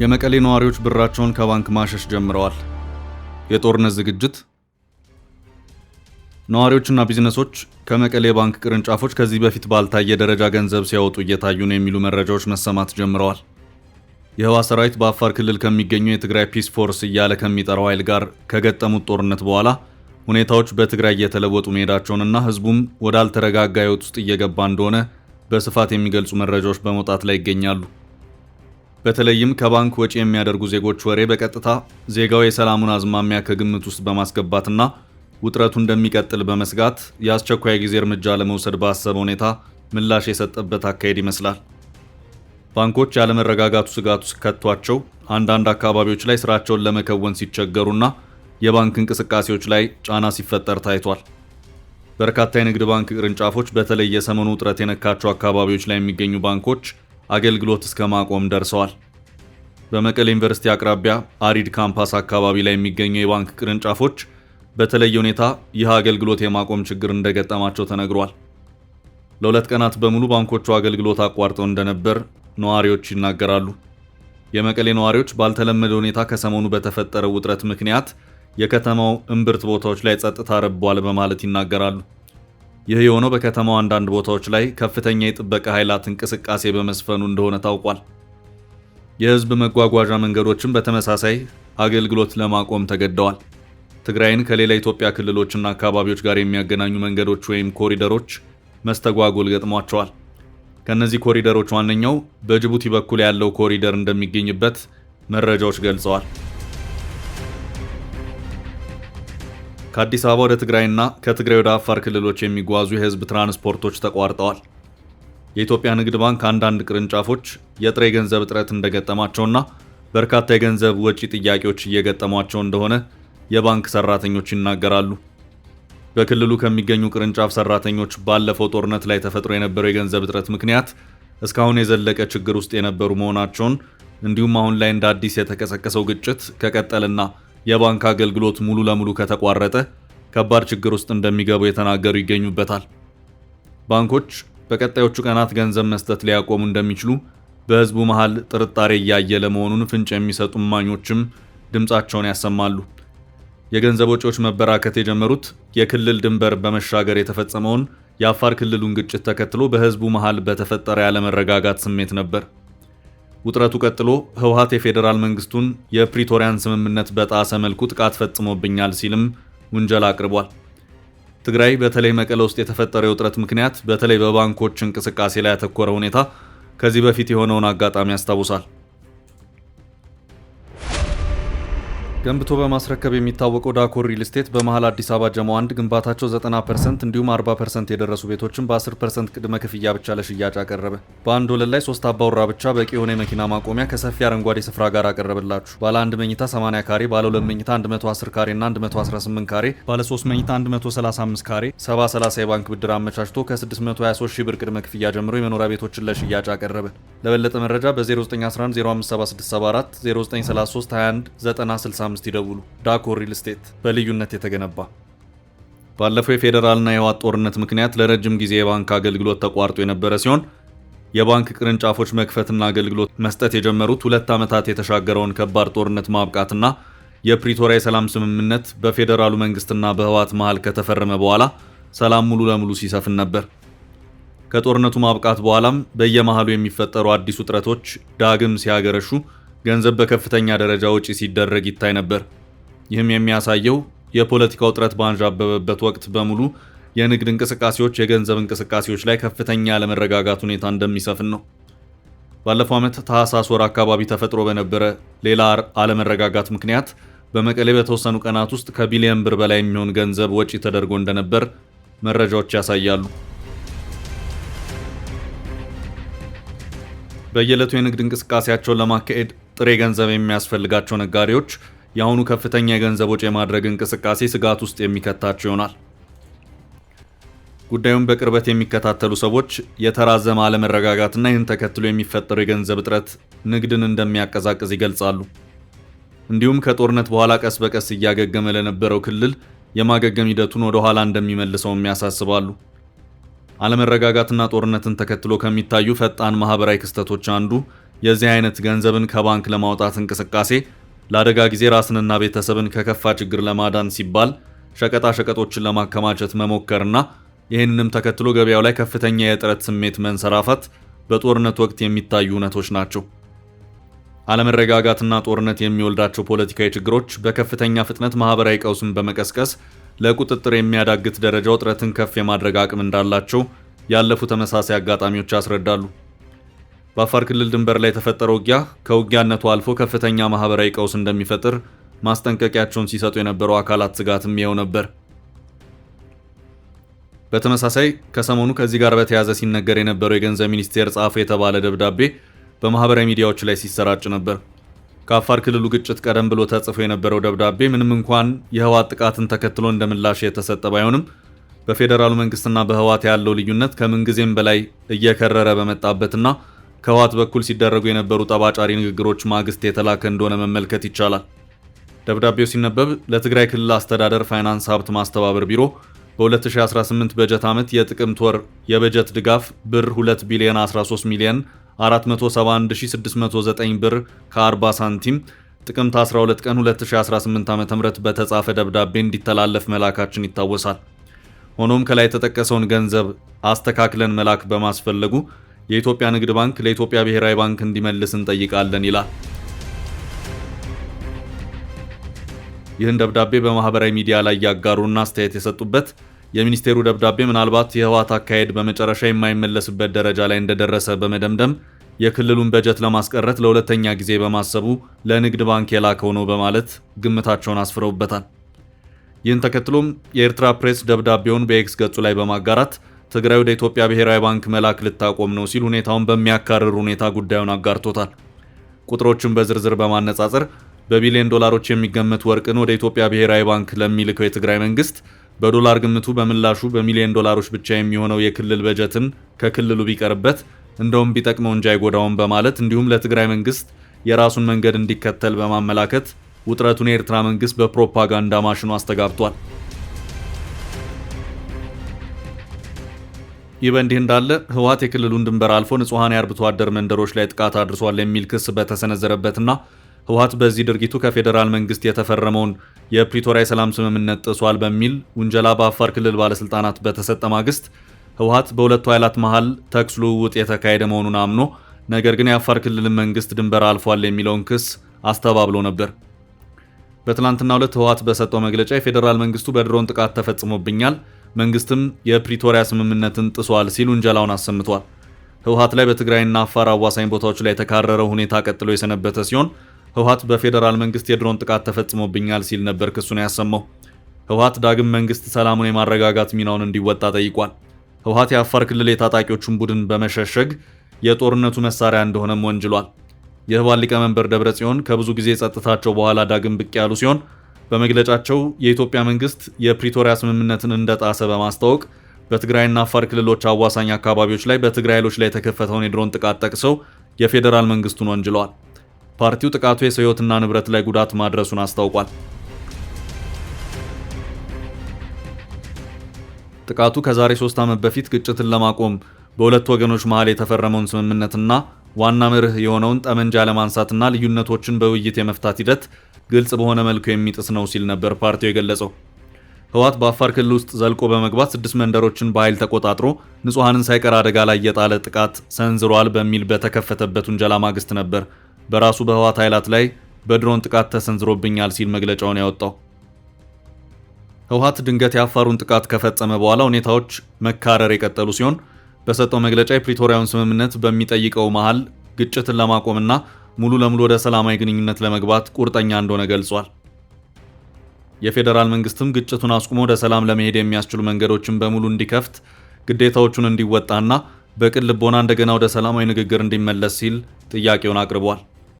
የመቀሌ ነዋሪዎች ብራቸውን ከባንክ ማሸሽ ጀምረዋል። የጦርነት ዝግጅት። ነዋሪዎችና ቢዝነሶች ከመቀሌ ባንክ ቅርንጫፎች ከዚህ በፊት ባልታየ ደረጃ ገንዘብ ሲያወጡ እየታዩ ነው የሚሉ መረጃዎች መሰማት ጀምረዋል። የህወሓት ሰራዊት በአፋር ክልል ከሚገኙ የትግራይ ፒስ ፎርስ እያለ ከሚጠራው ኃይል ጋር ከገጠሙት ጦርነት በኋላ ሁኔታዎች በትግራይ እየተለወጡ መሄዳቸውንና ህዝቡም ወዳልተረጋጋ ህይወት ውስጥ እየገባ እንደሆነ በስፋት የሚገልጹ መረጃዎች በመውጣት ላይ ይገኛሉ። በተለይም ከባንክ ወጪ የሚያደርጉ ዜጎች ወሬ በቀጥታ ዜጋው የሰላሙን አዝማሚያ ከግምት ውስጥ በማስገባትና ውጥረቱ እንደሚቀጥል በመስጋት የአስቸኳይ ጊዜ እርምጃ ለመውሰድ ባሰበ ሁኔታ ምላሽ የሰጠበት አካሄድ ይመስላል። ባንኮች ያለመረጋጋቱ ስጋት ውስጥ ከቷቸው አንዳንድ አካባቢዎች ላይ ስራቸውን ለመከወን ሲቸገሩና የባንክ እንቅስቃሴዎች ላይ ጫና ሲፈጠር ታይቷል። በርካታ የንግድ ባንክ ቅርንጫፎች በተለይ የሰሞኑ ውጥረት የነካቸው አካባቢዎች ላይ የሚገኙ ባንኮች አገልግሎት እስከ ማቆም ደርሰዋል። በመቀሌ ዩኒቨርሲቲ አቅራቢያ አሪድ ካምፓስ አካባቢ ላይ የሚገኙ የባንክ ቅርንጫፎች በተለየ ሁኔታ ይህ አገልግሎት የማቆም ችግር እንደገጠማቸው ተነግሯል። ለሁለት ቀናት በሙሉ ባንኮቹ አገልግሎት አቋርጠው እንደነበር ነዋሪዎች ይናገራሉ። የመቀሌ ነዋሪዎች ባልተለመደ ሁኔታ ከሰሞኑ በተፈጠረው ውጥረት ምክንያት የከተማው እምብርት ቦታዎች ላይ ጸጥታ ረቧል በማለት ይናገራሉ። ይህ የሆነው በከተማው አንዳንድ ቦታዎች ላይ ከፍተኛ የጥበቃ ኃይላት እንቅስቃሴ በመስፈኑ እንደሆነ ታውቋል። የህዝብ መጓጓዣ መንገዶችም በተመሳሳይ አገልግሎት ለማቆም ተገደዋል። ትግራይን ከሌላ ኢትዮጵያ ክልሎችና አካባቢዎች ጋር የሚያገናኙ መንገዶች ወይም ኮሪደሮች መስተጓጎል ገጥሟቸዋል። ከነዚህ ኮሪደሮች ዋነኛው በጅቡቲ በኩል ያለው ኮሪደር እንደሚገኝበት መረጃዎች ገልጸዋል። ከአዲስ አበባ ወደ ትግራይና ከትግራይ ወደ አፋር ክልሎች የሚጓዙ የህዝብ ትራንስፖርቶች ተቋርጠዋል። የኢትዮጵያ ንግድ ባንክ አንዳንድ ቅርንጫፎች የጥሬ ገንዘብ እጥረት እንደገጠማቸውና በርካታ የገንዘብ ወጪ ጥያቄዎች እየገጠሟቸው እንደሆነ የባንክ ሰራተኞች ይናገራሉ። በክልሉ ከሚገኙ ቅርንጫፍ ሰራተኞች ባለፈው ጦርነት ላይ ተፈጥሮ የነበረው የገንዘብ እጥረት ምክንያት እስካሁን የዘለቀ ችግር ውስጥ የነበሩ መሆናቸውን እንዲሁም አሁን ላይ እንደ አዲስ የተቀሰቀሰው ግጭት ከቀጠልና የባንክ አገልግሎት ሙሉ ለሙሉ ከተቋረጠ ከባድ ችግር ውስጥ እንደሚገቡ የተናገሩ ይገኙበታል። ባንኮች በቀጣዮቹ ቀናት ገንዘብ መስጠት ሊያቆሙ እንደሚችሉ በህዝቡ መሃል ጥርጣሬ እያየለ መሆኑን ፍንጭ የሚሰጡ እማኞችም ድምፃቸውን ያሰማሉ። የገንዘብ ወጪዎች መበራከት የጀመሩት የክልል ድንበር በመሻገር የተፈጸመውን የአፋር ክልሉን ግጭት ተከትሎ በህዝቡ መሃል በተፈጠረ ያለመረጋጋት ስሜት ነበር። ውጥረቱ ቀጥሎ ህወሓት የፌዴራል መንግስቱን የፕሪቶሪያን ስምምነት በጣሰ መልኩ ጥቃት ፈጽሞብኛል ሲልም ውንጀላ አቅርቧል። ትግራይ በተለይ መቀሌ ውስጥ የተፈጠረው የውጥረት ምክንያት በተለይ በባንኮች እንቅስቃሴ ላይ ያተኮረ ሁኔታ ከዚህ በፊት የሆነውን አጋጣሚ ያስታውሳል። ገንብቶ በማስረከብ የሚታወቀው ዳኮር ሪል ስቴት በመሃል አዲስ አበባ ጀሞ 1 ግንባታቸው 90% እንዲሁም 40% የደረሱ ቤቶችን በ10% ቅድመ ክፍያ ብቻ ለሽያጭ አቀረበ። በአንድ ወለል ላይ 3 አባወራ ብቻ በቂ የሆነ የመኪና ማቆሚያ ከሰፊ አረንጓዴ ስፍራ ጋር አቀረበላችሁ። ባለ 1 መኝታ 80 ካሬ፣ ባለ 2 መኝታ 110 ካሬ እና 118 ካሬ፣ ባለ 3 መኝታ 135 ካሬ 70/30 የባንክ ብድር አመቻችቶ ከ623 ሺህ ብር ቅድመ ክፍያ ጀምሮ የመኖሪያ ቤቶችን ለሽያጭ አቀረበ። ለበለጠ መረጃ በ0911 057674 0933 21 9065 ይደውሉ። ዳኮር ሪል ስቴት በልዩነት የተገነባ። ባለፈው የፌዴራልና የህወሓት ጦርነት ምክንያት ለረጅም ጊዜ የባንክ አገልግሎት ተቋርጦ የነበረ ሲሆን የባንክ ቅርንጫፎች መክፈትና አገልግሎት መስጠት የጀመሩት 2 ዓመታት የተሻገረውን ከባድ ጦርነት ማብቃትና የፕሪቶሪያ የሰላም ስምምነት በፌዴራሉ መንግስትና በህወሓት መሃል ከተፈረመ በኋላ ሰላም ሙሉ ለሙሉ ሲሰፍን ነበር። ከጦርነቱ ማብቃት በኋላም በየመሃሉ የሚፈጠሩ አዲስ ውጥረቶች ዳግም ሲያገረሹ ገንዘብ በከፍተኛ ደረጃ ወጪ ሲደረግ ይታይ ነበር። ይህም የሚያሳየው የፖለቲካ ውጥረት ባንዣበበበት ወቅት በሙሉ የንግድ እንቅስቃሴዎች፣ የገንዘብ እንቅስቃሴዎች ላይ ከፍተኛ ያለመረጋጋት ሁኔታ እንደሚሰፍን ነው። ባለፈው ዓመት ታህሳስ ወር አካባቢ ተፈጥሮ በነበረ ሌላ አለመረጋጋት ምክንያት በመቀሌ በተወሰኑ ቀናት ውስጥ ከቢሊዮን ብር በላይ የሚሆን ገንዘብ ወጪ ተደርጎ እንደነበር መረጃዎች ያሳያሉ። በየዕለቱ የንግድ እንቅስቃሴያቸውን ለማካሄድ ጥሬ ገንዘብ የሚያስፈልጋቸው ነጋዴዎች የአሁኑ ከፍተኛ የገንዘብ ወጪ የማድረግ እንቅስቃሴ ስጋት ውስጥ የሚከታቸው ይሆናል። ጉዳዩን በቅርበት የሚከታተሉ ሰዎች የተራዘመ አለመረጋጋትና ይህን ተከትሎ የሚፈጠረው የገንዘብ እጥረት ንግድን እንደሚያቀዛቅዝ ይገልጻሉ። እንዲሁም ከጦርነት በኋላ ቀስ በቀስ እያገገመ ለነበረው ክልል የማገገም ሂደቱን ወደ ኋላ እንደሚመልሰውም ያሳስባሉ። አለመረጋጋትና ጦርነትን ተከትሎ ከሚታዩ ፈጣን ማህበራዊ ክስተቶች አንዱ የዚህ አይነት ገንዘብን ከባንክ ለማውጣት እንቅስቃሴ ለአደጋ ጊዜ ራስንና ቤተሰብን ከከፋ ችግር ለማዳን ሲባል ሸቀጣ ሸቀጦችን ለማከማቸት መሞከርና ይህንንም ተከትሎ ገበያው ላይ ከፍተኛ የእጥረት ስሜት መንሰራፋት በጦርነት ወቅት የሚታዩ እውነቶች ናቸው። አለመረጋጋትና ጦርነት የሚወልዳቸው ፖለቲካዊ ችግሮች በከፍተኛ ፍጥነት ማህበራዊ ቀውስን በመቀስቀስ ለቁጥጥር የሚያዳግት ደረጃ ውጥረትን ከፍ የማድረግ አቅም እንዳላቸው ያለፉ ተመሳሳይ አጋጣሚዎች ያስረዳሉ። በአፋር ክልል ድንበር ላይ የተፈጠረው ውጊያ ከውጊያነቱ አልፎ ከፍተኛ ማህበራዊ ቀውስ እንደሚፈጥር ማስጠንቀቂያቸውን ሲሰጡ የነበሩ አካላት ስጋትም ይኸው ነበር። በተመሳሳይ ከሰሞኑ ከዚህ ጋር በተያያዘ ሲነገር የነበረው የገንዘብ ሚኒስቴር ጻፈ የተባለ ደብዳቤ በማህበራዊ ሚዲያዎች ላይ ሲሰራጭ ነበር። ከአፋር ክልሉ ግጭት ቀደም ብሎ ተጽፎ የነበረው ደብዳቤ ምንም እንኳን የህወሓት ጥቃትን ተከትሎ እንደምላሽ የተሰጠ ባይሆንም በፌዴራሉ መንግስትና በህወሓት ያለው ልዩነት ከምንጊዜም በላይ እየከረረ በመጣበትና ከህወሓት በኩል ሲደረጉ የነበሩ ጠባጫሪ ንግግሮች ማግስት የተላከ እንደሆነ መመልከት ይቻላል። ደብዳቤው ሲነበብ ለትግራይ ክልል አስተዳደር ፋይናንስ ሀብት ማስተባበር ቢሮ በ2018 በጀት ዓመት የጥቅምት ወር የበጀት ድጋፍ ብር 2 ቢሊዮን 13 ሚሊዮን 471609 ብር ከ40 ሳንቲም ጥቅምት 12 ቀን 2018 ዓ.ም በተጻፈ ደብዳቤ እንዲተላለፍ መላካችን ይታወሳል። ሆኖም ከላይ የተጠቀሰውን ገንዘብ አስተካክለን መላክ በማስፈለጉ የኢትዮጵያ ንግድ ባንክ ለኢትዮጵያ ብሔራዊ ባንክ እንዲመልስ እንጠይቃለን ይላል። ይህን ደብዳቤ በማህበራዊ ሚዲያ ላይ ያጋሩና አስተያየት የሰጡበት የሚኒስቴሩ ደብዳቤ ምናልባት የህወሓት አካሄድ በመጨረሻ የማይመለስበት ደረጃ ላይ እንደደረሰ በመደምደም የክልሉን በጀት ለማስቀረት ለሁለተኛ ጊዜ በማሰቡ ለንግድ ባንክ የላከው ነው በማለት ግምታቸውን አስፍረውበታል። ይህን ተከትሎም የኤርትራ ፕሬስ ደብዳቤውን በኤክስ ገጹ ላይ በማጋራት ትግራይ ወደ ኢትዮጵያ ብሔራዊ ባንክ መላክ ልታቆም ነው ሲል ሁኔታውን በሚያካርር ሁኔታ ጉዳዩን አጋርቶታል። ቁጥሮችን በዝርዝር በማነጻጸር በቢሊዮን ዶላሮች የሚገመት ወርቅን ወደ ኢትዮጵያ ብሔራዊ ባንክ ለሚልከው የትግራይ መንግስት በዶላር ግምቱ በምላሹ በሚሊዮን ዶላሮች ብቻ የሚሆነው የክልል በጀትን ከክልሉ ቢቀርበት እንደውም ቢጠቅመው እንጂ አይጎዳውም በማለት እንዲሁም ለትግራይ መንግስት የራሱን መንገድ እንዲከተል በማመላከት ውጥረቱን የኤርትራ መንግስት በፕሮፓጋንዳ ማሽኑ አስተጋብቷል። ይህ በእንዲህ እንዳለ ህወሓት የክልሉን ድንበር አልፎ ንጹሐን የአርብቶ አደር መንደሮች ላይ ጥቃት አድርሷል የሚል ክስ በተሰነዘረበትና ህወሓት በዚህ ድርጊቱ ከፌዴራል መንግስት የተፈረመውን የፕሪቶሪያ የሰላም ስምምነት ጥሷል በሚል ውንጀላ በአፋር ክልል ባለስልጣናት በተሰጠ ማግስት ህወሓት በሁለቱ ኃይላት መሃል ተኩስ ልውውጥ የተካሄደ መሆኑን አምኖ ነገር ግን የአፋር ክልልን መንግስት ድንበር አልፏል የሚለውን ክስ አስተባብሎ ነበር። በትናንትናው ዕለት ህወሓት በሰጠው መግለጫ የፌዴራል መንግስቱ በድሮን ጥቃት ተፈጽሞብኛል፣ መንግስትም የፕሪቶሪያ ስምምነትን ጥሷል ሲል ውንጀላውን አሰምቷል። ህወሓት ላይ በትግራይና አፋር አዋሳኝ ቦታዎች ላይ የተካረረው ሁኔታ ቀጥሎ የሰነበተ ሲሆን ህወሓት በፌዴራል መንግስት የድሮን ጥቃት ተፈጽሞብኛል ሲል ነበር ክሱን ያሰማው። ህወሓት ዳግም መንግስት ሰላሙን የማረጋጋት ሚናውን እንዲወጣ ጠይቋል። ህወሓት የአፋር ክልል የታጣቂዎቹን ቡድን በመሸሸግ የጦርነቱ መሳሪያ እንደሆነም ወንጅሏል። የህወሓት ሊቀመንበር ደብረጽዮን ከብዙ ጊዜ ጸጥታቸው በኋላ ዳግም ብቅ ያሉ ሲሆን በመግለጫቸው የኢትዮጵያ መንግስት የፕሪቶሪያ ስምምነትን እንደጣሰ በማስታወቅ በትግራይና አፋር ክልሎች አዋሳኝ አካባቢዎች ላይ በትግራይ ኃይሎች ላይ የተከፈተውን የድሮን ጥቃት ጠቅሰው የፌዴራል መንግስቱን ወንጅለዋል። ፓርቲው ጥቃቱ የሰው ሕይወትና ንብረት ላይ ጉዳት ማድረሱን አስታውቋል። ጥቃቱ ከዛሬ 3 ዓመት በፊት ግጭትን ለማቆም በሁለት ወገኖች መሃል የተፈረመውን ስምምነትና ዋና መርህ የሆነውን ጠመንጃ ለማንሳትና ልዩነቶችን በውይይት የመፍታት ሂደት ግልጽ በሆነ መልኩ የሚጥስ ነው ሲል ነበር ፓርቲው የገለጸው። ህወሓት በአፋር ክልል ውስጥ ዘልቆ በመግባት 6 መንደሮችን በኃይል ተቆጣጥሮ ንጹሐንን ሳይቀር አደጋ ላይ የጣለ ጥቃት ሰንዝሯል በሚል በተከፈተበት ውንጀላ ማግስት ነበር በራሱ በህወሓት ኃይላት ላይ በድሮን ጥቃት ተሰንዝሮብኛል ሲል መግለጫውን ያወጣው። ህወሓት ድንገት የአፋሩን ጥቃት ከፈጸመ በኋላ ሁኔታዎች መካረር የቀጠሉ ሲሆን በሰጠው መግለጫ የፕሪቶሪያውን ስምምነት በሚጠይቀው መሃል ግጭትን ለማቆምና ሙሉ ለሙሉ ወደ ሰላማዊ ግንኙነት ለመግባት ቁርጠኛ እንደሆነ ገልጿል። የፌዴራል መንግስትም ግጭቱን አስቁሞ ወደ ሰላም ለመሄድ የሚያስችሉ መንገዶችን በሙሉ እንዲከፍት ግዴታዎቹን እንዲወጣና በቅን ልቦና እንደገና ወደ ሰላማዊ ንግግር እንዲመለስ ሲል ጥያቄውን አቅርቧል።